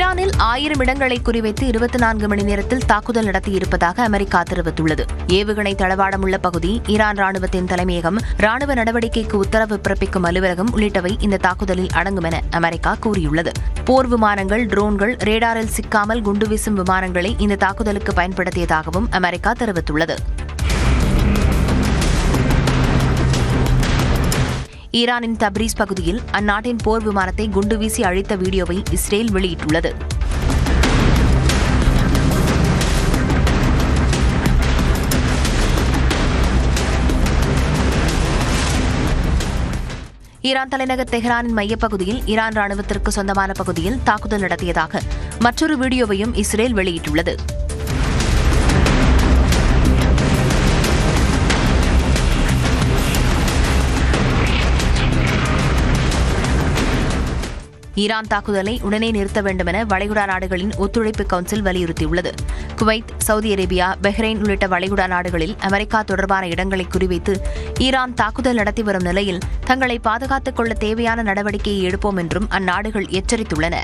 ஈரானில் 1000 இடங்களை குறிவைத்து 24 மணி நேரத்தில் தாக்குதல் நடத்தியிருப்பதாக அமெரிக்கா தெரிவித்துள்ளது. ஏவுகணை தளவாடமுள்ள பகுதி, ஈரான் ராணுவத்தின் தலைமையகம், ராணுவ நடவடிக்கைக்கு உத்தரவு பிறப்பிக்கும் அலுவலகம் உள்ளிட்டவை இந்த தாக்குதலில் அடங்கும் என அமெரிக்கா கூறியுள்ளது. போர் விமானங்கள், ட்ரோன்கள், ரேடாரில் சிக்காமல் குண்டு வீசும் விமானங்களை இந்த தாக்குதலுக்கு பயன்படுத்தியதாகவும் அமெரிக்கா தெரிவித்துள்ளது. ஈரானின் தப்ரீஸ் பகுதியில் அந்நாட்டின் போர் விமானத்தை குண்டு வீசி அழித்த வீடியோவை இஸ்ரேல் வெளியிட்டுள்ளது. ஈரான் தலைநகர் தெஹ்ரானின் மையப்பகுதியில் ஈரான் ராணுவத்திற்கு சொந்தமான பகுதியில் தாக்குதல் நடத்தியதாக மற்றொரு வீடியோவையும் இஸ்ரேல் வெளியிட்டுள்ளது. ஈரான் தாக்குதலை உடனே நிறுத்த வேண்டும் என வளைகுடா நாடுகளின் ஒத்துழைப்பு கவுன்சில் வலியுறுத்தியுள்ளது. குவைத், சவுதி அரேபியா, பஹ்ரைன் உள்ளிட்ட வளைகுடா நாடுகளில் அமெரிக்கா தொடர்பான இடங்களை குறிவைத்து ஈரான் தாக்குதல் நடத்தி வரும் நிலையில் தங்களை பாதுகாத்துக் கொள்ள தேவையான நடவடிக்கையை எடுப்போம் என்றும் அந்நாடுகள் எச்சரித்துள்ளன.